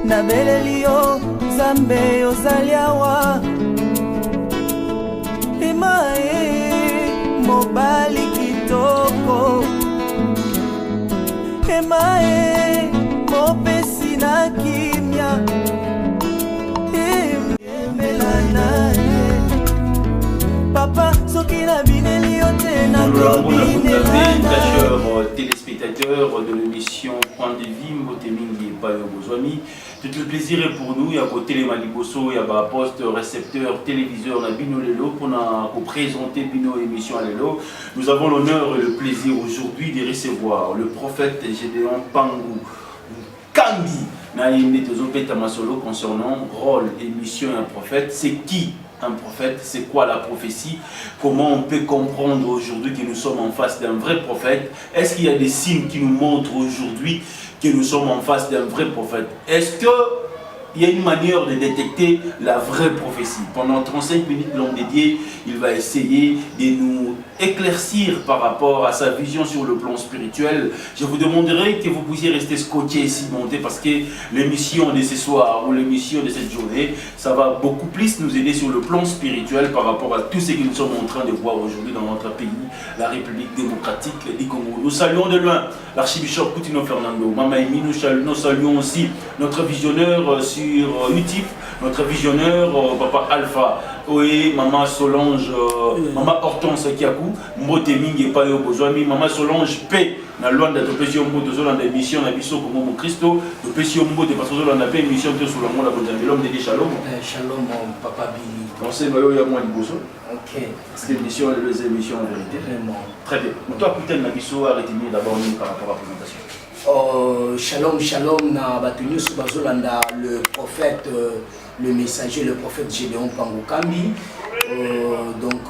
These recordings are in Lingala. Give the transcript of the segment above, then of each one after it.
Nabelelio Zambe ozaliawa Emae mobali kitoko Emae mopesi na kimia Emelanane Papa soki na binelio te na téléspectateurs de l'émission Point de Vie, Motemingi et Payo Bozwami. Tout le plaisir est pour nous. Il y a côté les Maliboso, il y a poste, récepteur, téléviseur, on a Bino Lelo pour présenter Bino émission à Lelo. Nous avons l'honneur et le plaisir aujourd'hui de recevoir le prophète Gédéon Pangou Kambi. Naïm Tamasolo concernant rôle et mission d'un prophète. C'est qui un prophète? C'est quoi la prophétie? Comment on peut comprendre aujourd'hui que nous sommes en face d'un vrai prophète? Est-ce qu'il y a des signes qui nous montrent aujourd'hui que nous sommes en face d'un vrai prophète? Est-ce qu'il y a une manière de détecter la vraie prophétie? Pendant 35 minutes, l'homme dédié, il va essayer de nous éclaircir par rapport à sa vision sur le plan spirituel. Je vous demanderai que vous puissiez rester scotché ici, monté, parce que l'émission de ce soir ou l'émission de cette journée, ça va beaucoup plus nous aider sur le plan spirituel par rapport à tout ce que nous sommes en train de voir aujourd'hui dans notre pays, la République démocratique du Congo. Nous saluons de loin l'archibishop Coutinho Fernando, Mama Emi, nous saluons aussi notre visionneur sur YouTube, notre visionneur Papa Alpha, oui, Maman Solange, Maman Hortense Kiakou, Motemingi et Payo Bozwami, Maman Solange P. Na Luanda de Pesio Mbo de Zola d'émission na biso comme Christo, de Pesio Mbo de parce que Zola n'a pas émission de sur le monde de l'homme de Shalom. Shalom mon papa Billy. Pensez moi il y a moins de bosso. OK. Cette émission les émissions en vérité. Vraiment. Très bien. Donc toi peut-être na biso a retenir d'abord nous par rapport à la présentation. Shalom shalom na batenu sous bazolanda le prophète le messager le prophète Gédéon Pangou Kambi. Donc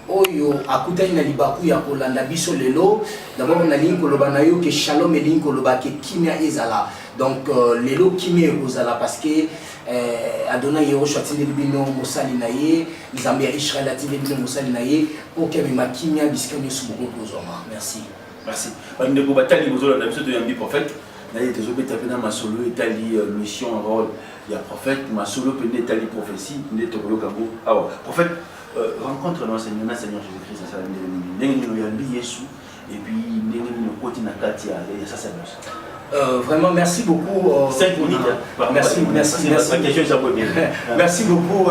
oyo akutani na libaku ya kolanda biso lelo d'abord on a ligne koloba na yo que shalom et ligne koloba que kimia ezala donc lelo kimia ezala parce que Adonai yo choisir bino mosali na ye Nzambe ya Israël atinde bino mosali na ye pour que ma kimia biskani subuko kozoma. Merci. Merci. Bande ko batali bozola na biso to yambi prophète na ye tezo betapena masolo etali mission rôle. Il y a prophète, ma solo peut être la prophétie, n'est pas le Gabou. Alors, prophète, rencontre notre Seigneur Jésus-Christ, ça va nous Yesu et puis nous continue à Katia, et ça c'est vraiment, merci beaucoup. 5 minutes. Merci. Merci beaucoup.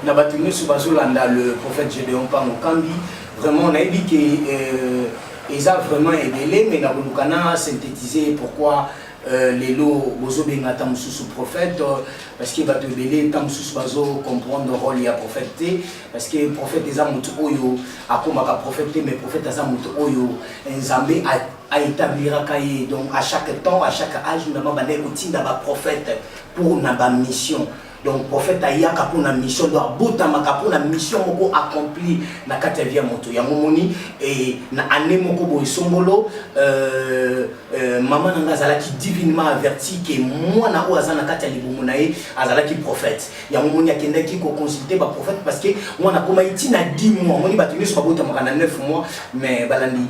Nabatunu Subazolanda, le prophète Gédéon Pangou Kambi. Vraiment, on a dit que ils ont vraiment aidé, mais nous avons synthétisé pourquoi. Les lots bozo benga tamsusu prophète parce que va te belé tamsusu bazo comprendre le rôle il y a prophète parce que prophète des amutu oyo akoma ka prophète mais prophète des amutu oyo nzambe a établira kaye donc à chaque temps à chaque âge nous avons bandé outinda ba prophète pour na ba mission. Donc prophète ayaka pour la mission doit botamaka pour la mission moko accompli na kati via moto ya momoni et na année moko boy sombolo maman nanga azalaki divinement averti que moi na oazana kati libumu na ye azalaki prophète ya momoni akendaki ko consulter ba prophète parce que moi na koma itina 10 mois moni batuni so botamaka na 9 mois mais balandi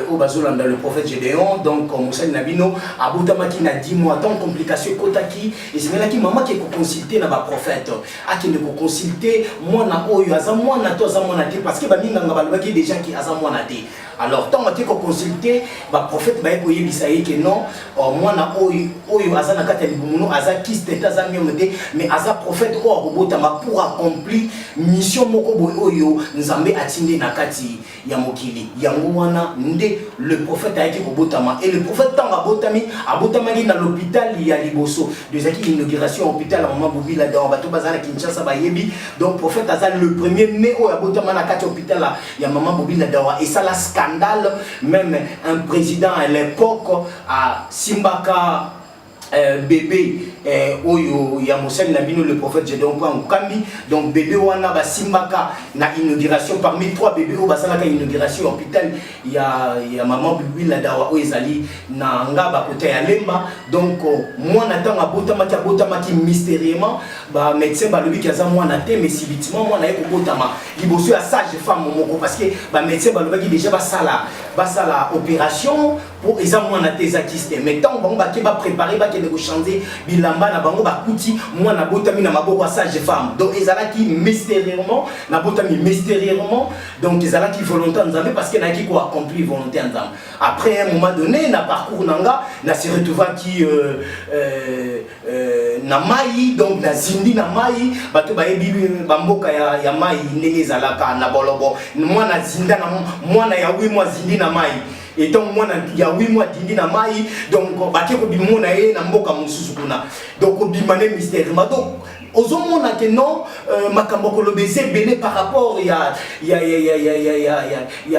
au bazolanda le prophète Gédéon donc Moussa Nabino abotamaki na 10 mois tant complication kotaki et c'est là qui maman qui ko consulter na ba prophète akende ko consulter moi na oyo aza moi na to aza moi na te parce que ba minganga balobaki des gens qui aza moi na te alors tant que ko consulter ba prophète ba ko yebisa ye que non moi na oyo aza na kati libumu aza kiste aza miomete mais aza prophète o robota ma pour accomplir mission moko boy oyo nzambe atinde na kati ya mokili yango wana nde le prophète a été kobotama et le prophète tanga botami abotamaki na l'hôpital ya liboso deuxième inauguration hôpital à maman Bobi Bobila Dawa bato bazana Kinshasa bayebi donc prophète azal le premier né au abotama na kati hôpital là ya maman Bobila Dawa et ça la scandale même un président à l'époque à Simbaka bébé oyo ya mosali na bino le prophète Gédéon Kambi donc bébé wana ba simbaka na inauguration parmi 3 bébés au basalaka inauguration hôpital ya maman Bobila Dawa o ezali na ngaba côté ya Lemba donc moi natanga botama ki mystérieusement ba médecin ba lobi ki aza mwana te mais subitement moi na yeko botama liboso ya sage femme moko parce que ba médecin ba lobi ki déjà ba sala opération pour eza mwana te zakiste mais tant bango ba ke ba préparer ba ke de changer bilamba na bango bakuti mwana botami na maboko sage femme donc ezalaki mystérieusement na botami mystérieusement donc ezalaki volonté nzambe parce que naki ko accomplir volonté nzambe après un moment donné na parcours nanga na se retrouva qui na mai donc na zindi na mai bato bayebi bamboka ya mai ndenge ezalaka na bolobo mwana zinda na mwana ya 8 mois zindi na mai et donc moi il y a 8 mois dindi na mai donc baké ko bimona ye na mboka mususu kuna donc bimane mystère donc ozomona que non makambo ko lobeze belé par rapport ya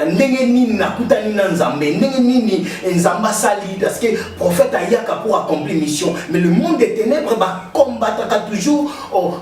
ndenge nini na kutani na nzambe ndenge nini nzamba sali parce que prophète ayaka pour accomplir mission mais le monde des ténèbres ba combattre toujours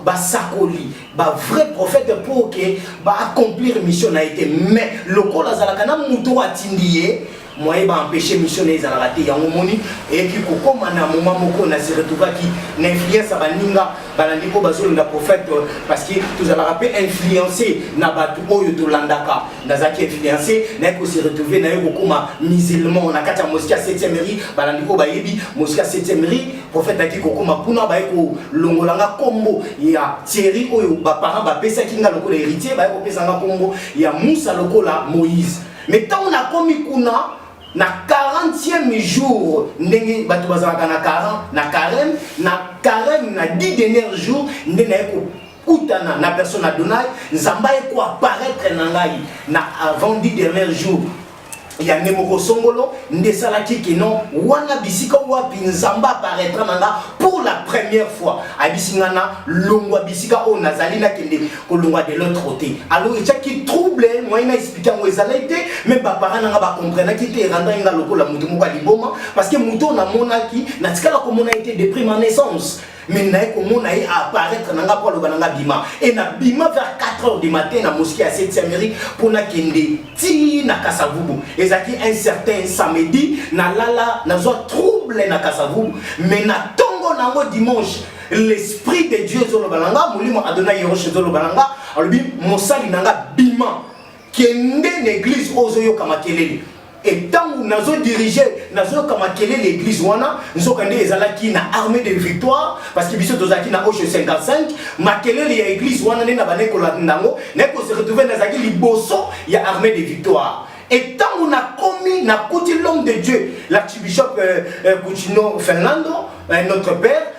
ba sakoli ba vrai prophète pour que ba accomplir mission na été mais le ko la zalaka na muto atindiye moi il va empêcher missionnaires à la rater yango moni et puis ko na moment moko na se retrouva qui n'influence baninga balandiko bazolo na prophète parce que tous à la rappeler influencer na batu oyo to landaka nazaki influencer na ko se retrouver na yoko koma musulman na kata mosquée 7e mairie balandiko bayebi mosquée 7e mairie prophète aki ko koma puna ba ko longolanga kombo ya Thierry oyo ba parents ba pesa kinga lokola héritier ba ko pesa nga kombo ya Moussa lokola Moïse mais tant on a commis kuna na 40e jour ndenge bato bazalaka na 40 na carême na 10 derniers jours ndenge na ko kutana na personne Adonai nzamba ko apparaître na ngai na avant 10 derniers jours ya nemoko songolo ndesalaki que non wana bisika wapi nzamba apparaîtra nanga pour la première fois abisingana longwa bisika o nazali na kende ko longwa de l'autre côté alors il qui trouble moi ina expliquer ngo ezalite même ba parents nanga ba comprendre ki te randa nga lokola mutu moko liboma parce que mutu na monaki na tikala ko mona été depuis ma naissance mais na ko mona yi apparaître nanga pour le bananga bima et na bima vers 4h du matin na mosquée à 7e mairie pour na kende ti na Kasavubu ezaki un certain samedi na lala na zo trouble na Kasavubu mais na tongo nango dimanche l'esprit de Dieu zolo balanga mulimo Adonai Yehoshua zolo balanga alobi mosali nanga bima kende l'église ozoyo kamakelele et tant que nous diriger l'église wana nous kande ezalaki na armée de victoire parce que biso tozaki na Oche 55 makelele ya église wana na baneko la ndango neko se retrouver na zaki liboso ya armée de victoire et tant qu'on a commis na kuti l'homme de Dieu l'archbishop Cucino Fernando notre père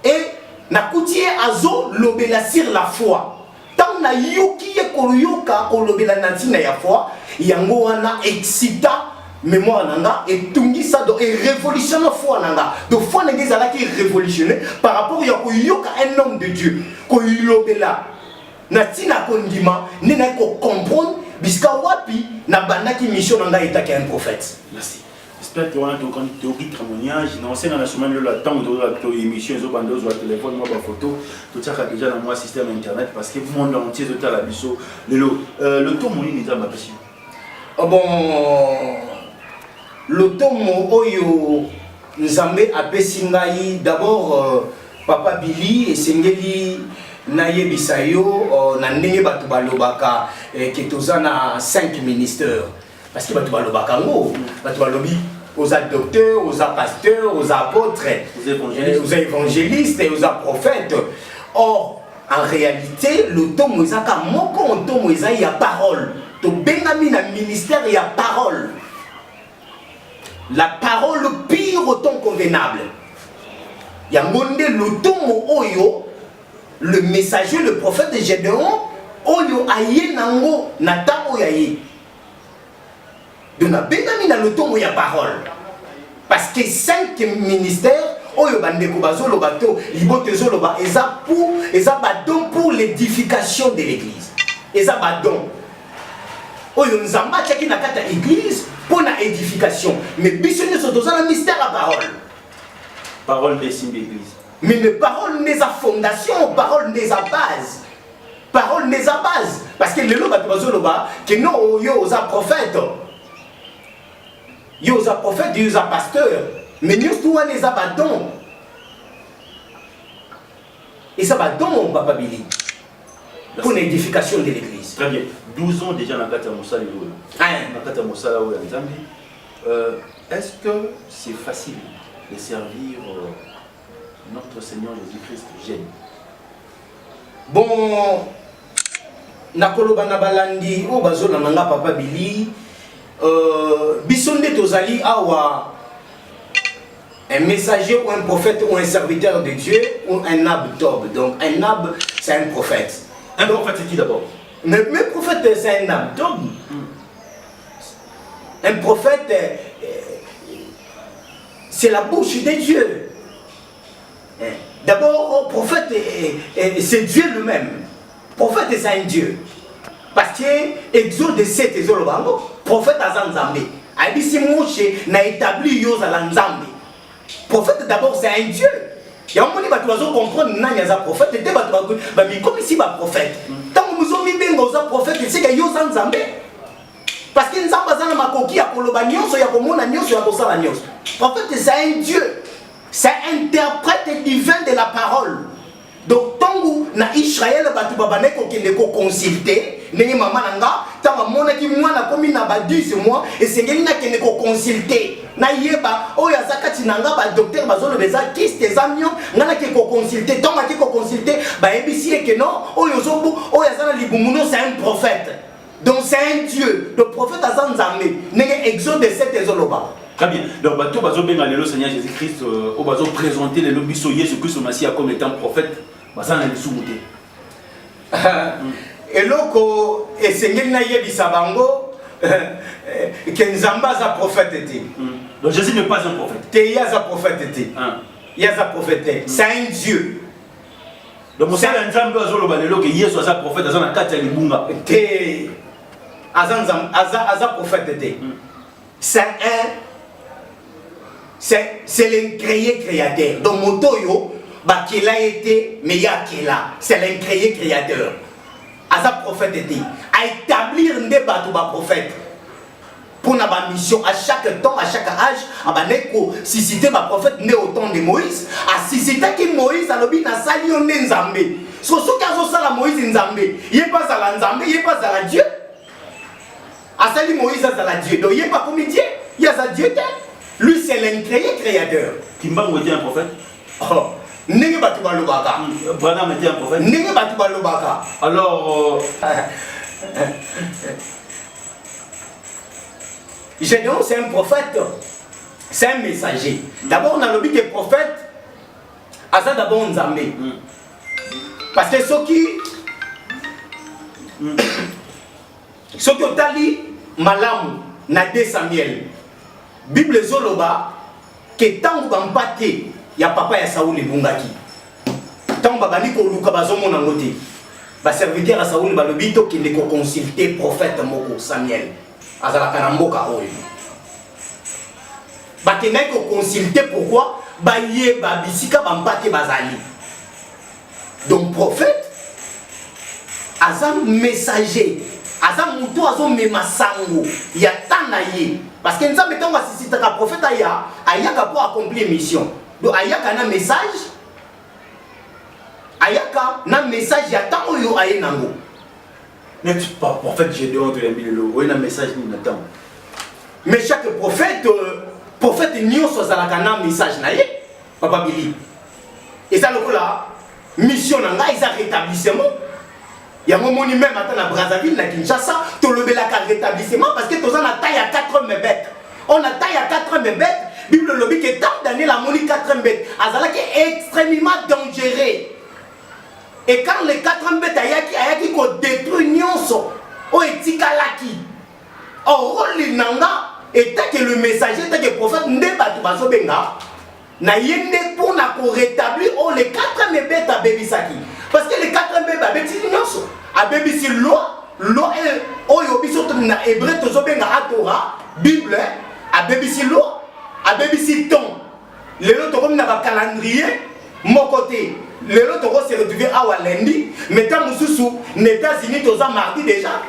et na kuti azo lobela sur la foi tant na yoki ye koloyoka kolobela na ntina ya foi yango wana excita mémoire nanga et tungisa do et révolutionner foi nanga do foi nanga ezalaki révolutionner par rapport ya koyoka un homme de Dieu koyilobela na tina kondima nena ko comprendre biska wapi na bandaki mission nanga etaki un prophète. Merci. J'espère que vous avez un théorie de témoignage. Dans la semaine, le temps de l'émission, ils ont bandé sur le téléphone, moi, ma photo, tout ça déjà dans mon système internet parce que le monde entier est à la biseau. Le tour, mon ligne, ma question. Bon, le tomo oyo nzambe apesingai d'abord papa Billy et Sengeli nayebisa yo na ndenge bato balobaka ke tozana 5 ministères parce que bato balobaka ngo bato balobi aux docteurs, aux pasteurs, aux apôtres, aux évangélistes et aux prophètes. Or en réalité le tomo ezaka moko tomo ezai ya parole. To benami na ministère il y a parole. La parole pire autant convenable. Il y a monde le tomo oyo le messager le prophète de Gédéon oyo aye nango nata oyaye. De na benami na le tomo ya parole. Parce que 5 ministères oyo bandeko bazoloba to libote zoloba eza badon pour l'édification de l'église. Eza badon oyo nzamba atiaki na kati ya église pour la édification. Mais biso nyonso toza na mystère à parole. Parole des signes d'église. Mais les paroles n'est à fondation, parole n'est à base. Parole n'est à base. Parce que le loba bazoloba que non yo oza prophète. Yo oza prophète, yo oza pasteur. Mais nous tous les abadons. Et ça va donc Papa Billy. Pour l'édification de l'église. Très bien. 12 ans déjà dans la Kata Moussala. Est-ce que c'est facile de servir notre Seigneur Jésus-Christ jeune? Bon, nakoloba na balandi o bazona nanga Papa Billy. Bisonde tozali awa un messager ou un prophète ou un serviteur de Dieu ou un nab tob. Donc un nab c'est un prophète. Un prophète c'est qui d'abord? Mais prophète c'est un nab tob. Un prophète c'est la bouche de Dieu. D'abord prophète c'est Dieu lui-même. Prophète c'est un Dieu. Parce que Exode 7 et Zolobango, prophète Azanzambe. Abisi Moshe n'a établi Yozala Nzambe. Prophète d'abord c'est un Dieu. Il y a un moment où tu vas comprendre que prophète. Et tu vas comme ici prophète. Tant que nous avons prophète, c'est que Yozala Nzambe. Parce que nous avons makoki ya koloba nyonso ya komona nyonso ya kosala nyonso. Prophète c'est un Dieu. C'est interprète divin de la parole. Donc tant que na Israël batu babane ko kende ko consulter, ndenge mama nanga, tant mona ki mwana komi na ba 10 mois et sengeli na kende ko consulter. Na yeba oyo azakati nanga ba docteur bazolo beza kiste zamio ngana ke ko consulter, tant ke ko consulter ba ebisi e que non, oyo zobu oyo azana libumuno c'est un prophète. Donc c'est un Dieu, le prophète Azan Nzambe, ndenge Exode 7 ezoloba. Très bien. Donc, bateau bazo benga le Seigneur Jésus-Christ au bazo présenter le lobiso Jésus-Christ au Messie comme étant prophète. Baza na lisumuté. Eloko esengeli na yebisa bango que Nzamba za prophète était. Donc Jésus n'est pas un prophète. Te yaza prophète était. Yaza prophète. C'est un Dieu. Donc c'est un Nzamba azolo balelo que Yesu za prophète azana kati ya libunga. Te aza prophète était. C'est l'incréé créateur. Donc Motoyo, bah qu'il a été, mais il y a qu'il a. C'est l'incréé créateur. Asa prophète était. À établir un débat de prophète. Pour notre mission, à chaque temps, à chaque âge, à baneko, si c'était ma prophète né au temps de Moïse, à si c'était qui Moïse, à l'objet n'a sali on est Nzambe. Sur ce cas, ça la Moïse Nzambe. Il n'est pas à la Nzambe, il n'est pas à la Dieu. À sali Moïse à la Dieu. Donc il n'est pas comme Dieu, il y a sa Dieu. Lui, c'est l'incréé créateur. Kimbango était un prophète. Oh, Nenge batu balobaka. Branham était un prophète. Nenge batu balobaka. Alors, Gédéon, c'est un prophète. C'est un messager. D'abord, on a le but que prophète. Asa d'abord Nzambe. Parce que ceux qui ont tali malamu na 2 Samuel. Bible zoloba que tant bampate ya papa ya Saoul ebungaki. Tant babani ko luka bazomona ngote. Ba serviteur ya Saoul balobi to kende ko consulter prophète moko Samuel. Azala kana mboka oyo. Ba kende ko consulter pourquoi ba ye ba bisika bampate bazali. Donc prophète azam messager. Azam muto azomema sango ya tanaye. Parce que nous avons dit que le prophète a pour accomplir mission. Donc il y a un message. Il y a un message. Il y a un message. mais tu pas prophète Gédéon tu l'as mis le un message ni n'attend. Mais chaque prophète n'y a pas un message. Papa Billy. Et ça le là mission nanga ils a rétablissement. Il y a un moment même à Brazzaville, à Kinshasa, tu as le rétablissement parce que tu as taille à 4 bêtes. On a taille à 4 bêtes. Bible lobby qui est tant d'années la monnaie 4 bêtes. Azala qui est extrêmement dangereux. Et quand les 4 bêtes ayaki ko détruit nyonso, o etikalaki. Or rôle nanga et tant que le messager, tant que le prophète ndeba tu baso benga. na yende pour na ko rétablir les 4 bébés à bébisaki parce que les 4 bébés à bébé nyonso a bébisi loi est oyo biso na hébreu tozo benga Torah Bible a bébisi loi a bébisi ton lelo to comme na ba calendrier mon côté lelo to ko se retrouver à lundi mais tant mususu aux États-Unis toza mardi déjà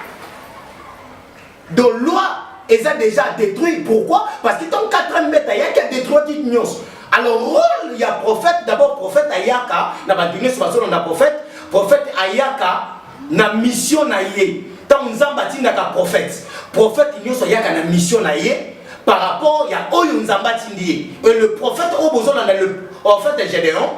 donc loi est déjà détruit. Pourquoi? Parce que tant 4 bébés il y a qui détruit nyonso. Alors, rôle, il y a prophète, d'abord prophète Ayaka, na badine sur la prophète Ayaka, na mission na yé. Tant Nzambati na ka prophète Nyoso Ayaka na mission na yé, par rapport il y a Oyo Nzambati ndié. Et le prophète Obozo na le prophète Gédéon,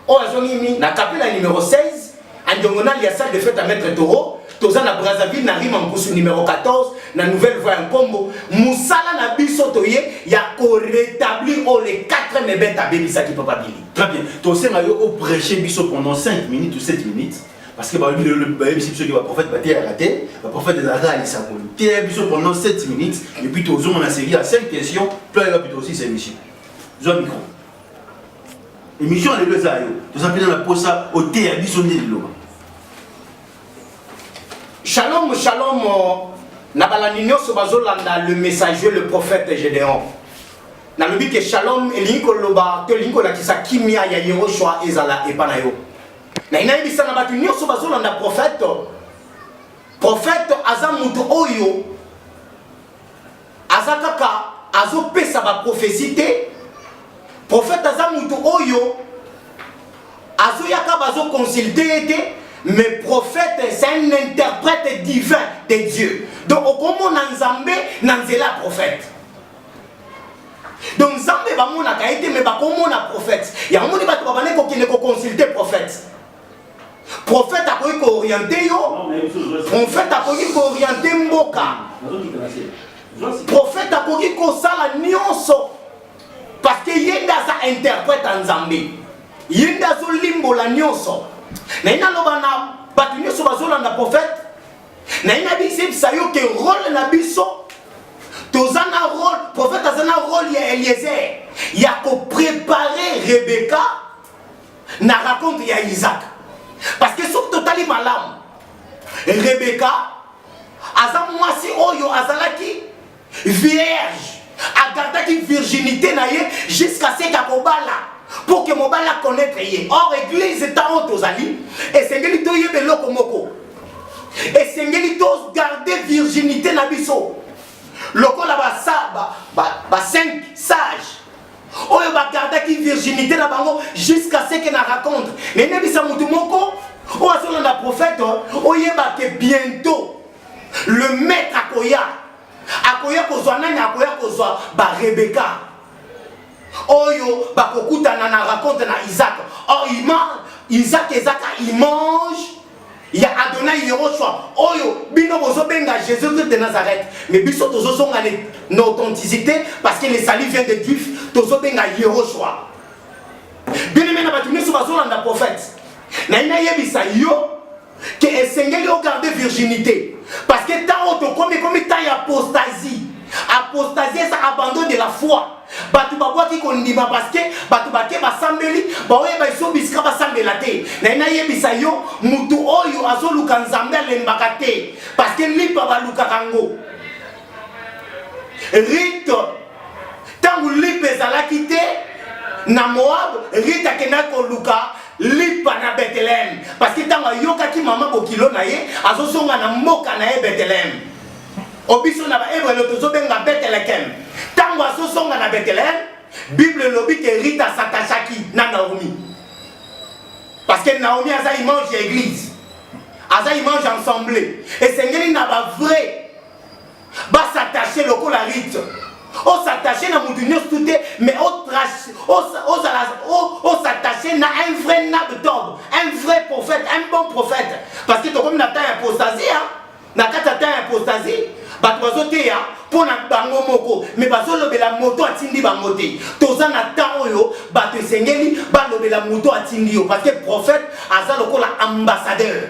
Oazonimi na capilla numéro 16, en diagonale il y a salle de fête à Maître Taureau. Toza na Brazzaville na rime en course numéro 14 na nouvelle voie en combo musala na biso toye ya ko rétablir les 4 mébètes à bébisaki papa Billy. Très bien. To senga yo au prêcher biso pendant 5 minutes ou 7 minutes parce que le bébé qui va prophète va terre à la terre, le prophète de la rale ça pour terre biso pendant 7 minutes et puis tozo on a série à 5 questions, plein là plutôt aussi c'est émission. Zo micro. Émission les deux ayo. To ça peut la posa au terre biso ndelo. Shalom, shalom, Nabalanino Sobazolanda, le messager, le prophète Gédéon. Dans le but que shalom, et l'inko loba, que l'inko la kisa kimia ya Yehoshua ezala et panayo. Na inaïbi sa nabatunio Sobazolanda prophète azamuto oyo, azakaka, azo pesa ba prophécité, prophète azamuto oyo, azo yaka bazo consulter mais prophète, c'est un interprète divin de Dieu. Donc, au comment Nzambe, Nanzela prophète. Donc, Nzambe va mon akaïté, mais va comment on prophète. Il y a un moment qui va consulter prophète. Prophète a pu orienter yo. Prophète a pu orienter Mboka. Prophète a pu sala nyonso. Parce que yenda sa interprète Nzambe. Yenda zo limbo la nyonso. Naina lobana batunyo so bazolanda prophète naina bisep sayo ke rôle na biso tozana rôle prophète azana rôle ya Eliezer ya ko préparer Rebecca na raconte ya Isaac parce que sur totali malam Rebecca azam mwasi oyo azalaki vierge agardaki virginité na ye jusqu'à ce qu'akobala pour que mon bala connaître yé. Or église est en haut aux ali et c'est que l'ito yé belo komoko. Et c'est que l'ito garder virginité na biso. Loko la ba 5 sages. Oyo ba garder qui virginité na bango jusqu'à ce que na raconte. Mais ne bisa mutu moko o asola na prophète oye ba que bientôt le maître akoya kozwa nani akoya kozwa ba Rebecca. Oyo bakokuta na raconte na Isaac. Or Isaac il mange. Il y a Adonai Yehoshua. Oyo bino bozo benga Jésus de Nazareth. Mais biso tozo songa notre authenticité parce que les salut vient de Juifs. Tozo benga Yehoshua. Bien aimé na batumi so bazolanda prophète. Na ina yebisa yo que esengeli o garder virginité parce que tant auto comme tant apostasie. Apostasie ça abandon de la foi. Batu babwa ki kondima parce que batu bake basambeli baoye baiso biska basambela te na ina yebisa yo mutu oyo azoluka nzambe alembaka te parce que lipa baluka kango rite tangu lipa ezalaki te na Moab rite akenda koluka lipa na Bethlehem parce que tangu ayokaki mama bokilo na ye azosonga na mboka na ye Bethlehem. Obiso na ba Hébreu tozo benga Bethlehem. Tango asosonga na Bethlehem, Bible lobi que Rita s'attachaki na Naomi. Parce que Naomi aza il mange l'église. Aza il mange ensemble. Et sengeli na ba vrai. Ba s'attacher loko la Rite. O s'attacher na mutu nyos tout mais o s'attacher na un vrai nabtob, un vrai prophète, un bon prophète. Parce que to comme na ta apostasie hein. Na kata ta apostasie. Batwazote ya pona bango moko mais bazolobela moto atindi bangote toza na temps oyo bato esengeli balobela moto atindi yo parce que prophète aza lokola ambassadeur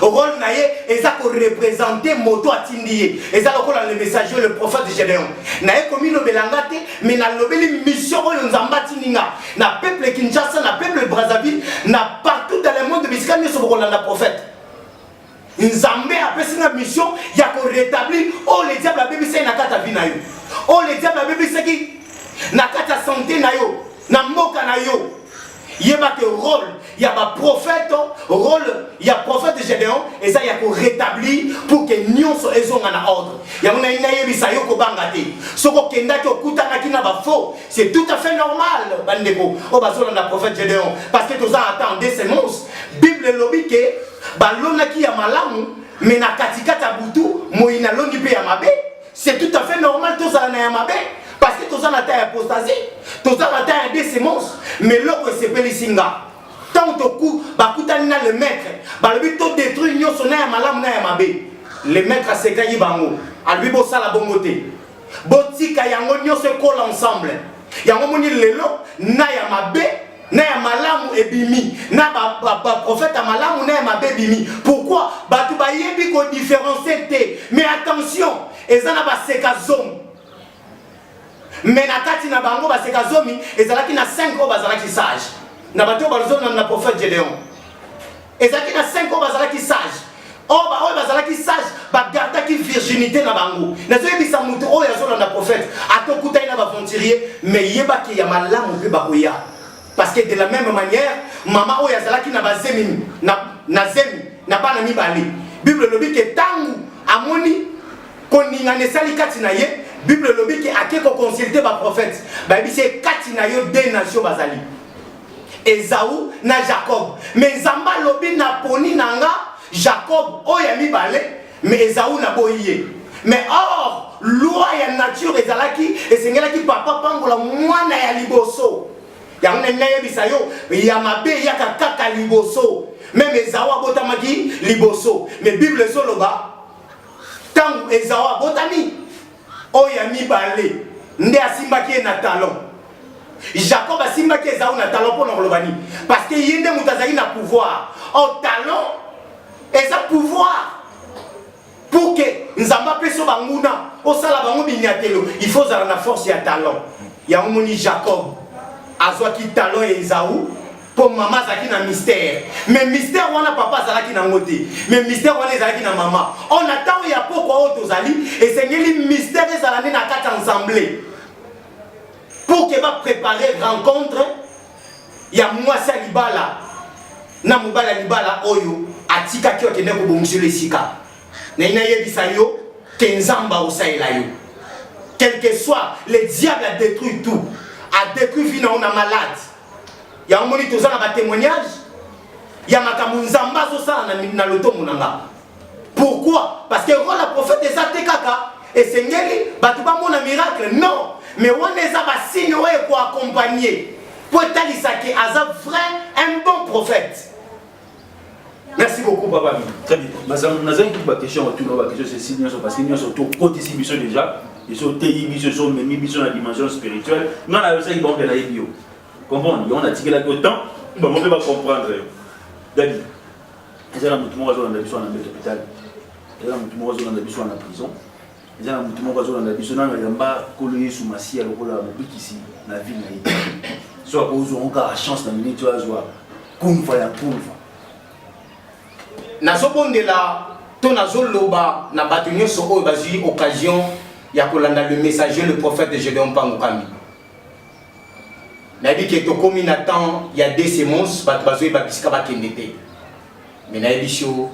rôle naye eza ko représenter moto atindi eza lokola le messager le prophète Gédéon naye komi lobelanga te mais na lobeli mission oyo nzamba tininga na peuple Kinshasa na peuple Brazzaville na partout dans le monde bisika nyoso bokolanda prophète nzambe apesi na mission ya ko rétablir le diable abebisa na kata vie na yo le diable abebisa ki na kata santé na yo na mboka na yo yeba que rôle ya ba prophète rôle ya prophète Gédéon et ça ya ko rétablir pour que nyonso ezonga na ordre ya mona ina yebisa yo ko banga te soko kenda ki okutana ki na ba faux c'est tout à fait normal bandeko o bazola na prophète Gédéon parce que toza attendre semences bible lobi ke balona ki ya malamu mais na katikata butu moina longi pe ya mabe c'est tout à fait normal toza na ya mabe parce que toza na ta apostasie toza na ta décemence mais loko sepeli singa tant to coup bakutani na le maître balobi to détruire nyonso na ya malamu na ya mabe le maître asekaki bango albi bosala bongo te botika yango nyonso ekola ensemble yango moni lelo na ya mabe na ya malamu ebimi na ba prophète malamu na ya mabe ebimi pourquoi batu bayebi ko différencier te mais attention ezana ba sekazomi mais na kati na bango ba sekazomi ezalaki na 5 ans bazalaki sage na bato balozona na prophète Gédéon ezalaki na 5 ans bazalaki sage oyo bazalaki sage bagardaki virginité na bango nazoyebisa mutu oyo azola na prophète atokutaki na baventurier mais yebaki ya malamu mpe bakoya parce que de la même manière mama oyo azalaki na bazemi na zemi na bana mibale bible lobi ke tangu amoni koningana esali kati na ye bible lobi ke ake ko consulter ba prophète bayebisi kati na yo deux nations bazali Esaü na Jacob mais nzamba lobi na poni nanga Jacob oya mibale mais Esaü na boye mais or loi ya nature ezalaki esengelaki papa pangola mwana ya liboso yango na yebisa yo ya mabe ya kaka liboso même Esaü abotamaki liboso mais bible ezoloba tangu Esaü abotami oya mibale nde asimbaki na talon Jacob asimbaki Esaü na talon pour n'olobani parce que yende mutazaki na pouvoir au talon eza pouvoir pour que nzamba peso banguna au sala bango binyatelo il faut za na force ya talon ya moni Jacob azwaki talon ya Esaü pour maman zaki na mystère mais mystère wana papa zalaki na ngote mais mystère wana zalaki na maman on attend ya poko o tozali et sengeli mystère ezalani na kati ensemble pour que va préparer rencontre ya mwasi libala na mobala libala oyo atika ki okende ko bongusela esika na ina yebisa yo ke nzamba osaela yo quel que soit le diable a détruit tout a détruit vie na on a malade ya moni toza na ba témoignage ya makamu nzamba zosala na lotomo nanga pourquoi parce que rôle la prophète des atekaka et sengeli batu ba mona miracle non mais on eza ba signe oyo ko accompagner pour talisa ki aza vrai un bon prophète. Merci beaucoup papa. Très bien. Nous avons une question autour de la question c'est signe parce que nous sommes tout côté si mission déjà ils sont TI mission sont même mission la dimension spirituelle non là ça ils vont bien aller bio. Comprendre on a tiré la autant bon on peut pas comprendre. Dadi. Ils ont mutumo wazo na biso na hôpital. Ils ont mutumo wazo na biso na prison. Ils ont mutumo wazo na biso na yamba kolo Yesu Masia lokola mobikisi na ville na ye. Soit pour vous encore la chance na minute tu vas voir kumva ya kumva. Nazobondela to nazoloba na bato nyonso oyo bazwi occasion ya kolanda le messager le prophète de Gédéon Pangukambi. Nayebi ke tokomi na temps ya deux semences bato bazwi babisika bakende te. Mais nayebi sio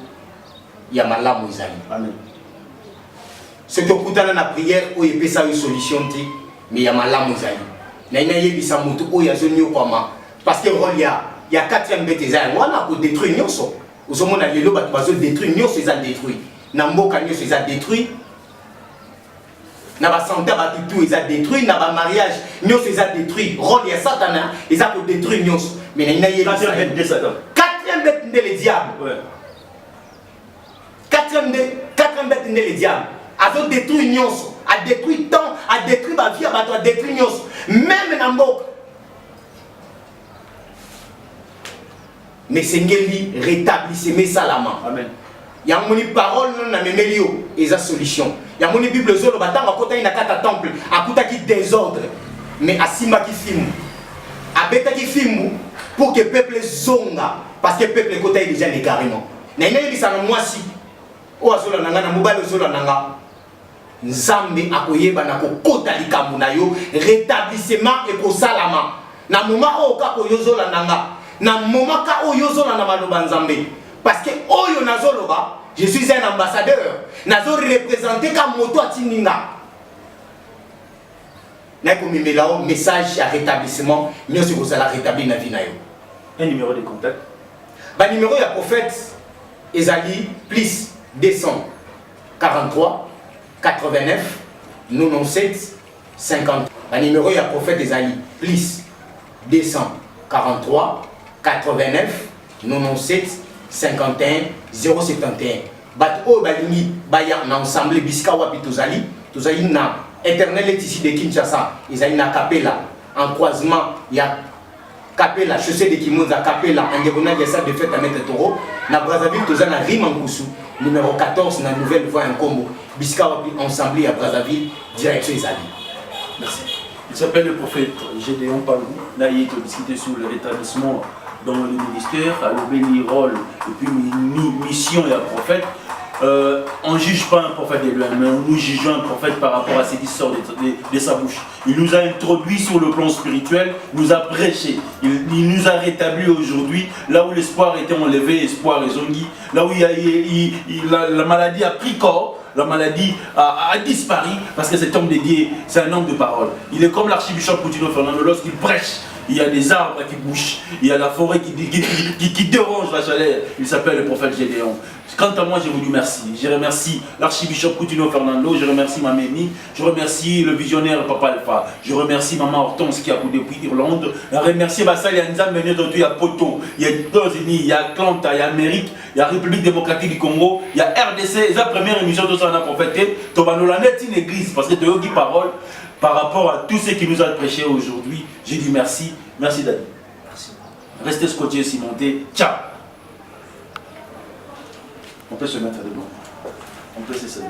ya malamu ezali. Amen. Ce que okutana na prière oyo epesa yo solution te mais ya malamu ezali. Na ina yebisa mutu oyo azoni okwama parce que rôle ya 4e bête ezali wana ko détruire nyonso. Vous avez dit que détruit, nous sommes détruits. Namboka nous sommes détruits. Na santé tout ils ont détruit, na mariage nous sommes détruits. Rôle ya Satan ils ont détruit nous. Mais il y a 4e bête de Satan. 4e bête de le diable. Ouais. 4e bête de le diable. A détruit nous, a détruit temps, a détruit ma vie, a détruit nous. Même Namboka. mais sengeli rétablissement salama. Amen. Il y a une parole non améliorée et sa solution. Il y a une Bible zolo batanga kota ina kata temple akuta ki désordre mais asima ki fimu. Abeta ki fimu pour que peuple zonga parce que peuple kota est déjà égarément. Na ina yebisa na mwasi o azola nanga na mobile zola nanga. Nzambe akoyeba na kokota likambo na yo rétablissement et ko salama. Na moment o ka ko yozola nanga na moment ka o yozola na maloba nzambe. Parce que Oyo Nazoloba, je suis un ambassadeur. Nazo représenté comme moto atininga. Nako mimelao message à rétablissement, mais aussi vous allez rétablir na vie na yo. Un numéro de contact. Ba numéro ya prophète Ezali plus 243 89 97 50. Ba numéro ya prophète Ezali plus 243 89 97 51 071. Bat o balingi baya na ensemble biska wapi tozali na éternel ici de Kinshasa, ils na Capella en croisement ya Capella chaussée de Kimonza Capella en diagonale de ça de fête à mettre taureau na Brazzaville tozana Rimankusu numéro 14 na nouvelle voie en combo biska wapi ensemble à Brazzaville direction Ezali. Merci. Il s'appelle le prophète Gédéon Pangou. Là, il est discuté sur le rétablissement dans le ministère, à l'obéni rôle et puis mission et un prophète. On ne juge pas un prophète de lui-même, mais nous jugeons un prophète par rapport à ce qui sort de sa bouche. Il nous a introduit sur le plan spirituel, nous a prêché, il nous a rétabli aujourd'hui, là où l'espoir était enlevé, espoir et zongi, là où la maladie a pris corps. La maladie a disparu parce que cet homme dédié, c'est un homme de parole. Il est comme l'archibishop Coutinho Fernando lorsqu'il prêche. Il y a des arbres qui bougent, il y a la forêt qui dérange la chaleur. Il s'appelle le prophète Gédéon. Quant à moi, je vous dis merci. Je remercie l'archibishop Coutinho Fernando, je remercie ma mémie, je remercie le visionnaire Papa Alpha, je remercie maman Hortense qui a coupé depuis Irlande, je remercie Bassal Yanzam, il y a Poto, il y a États-Unis, il y a Atlanta, il y a Amérique, il y a République démocratique du Congo, il y a RDC. C'est la première émission de ça, on a prophète. Tu vas nous la mettre une église parce que tu as dit parole. Par rapport à tout ce qui nous a prêché aujourd'hui, j'ai dit merci. Merci Dadi. Merci. Restez scotchés, cimentés. Ciao. On peut se mettre dedans. On peut se servir.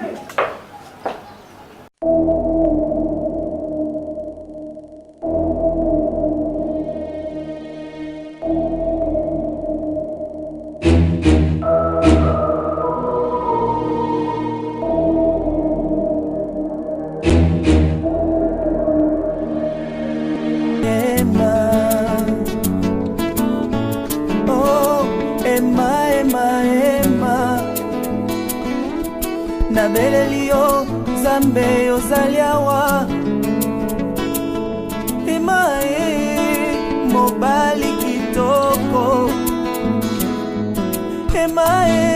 Nabelelio Zambe Ozaliawa Emae Mobali Kitoko Emae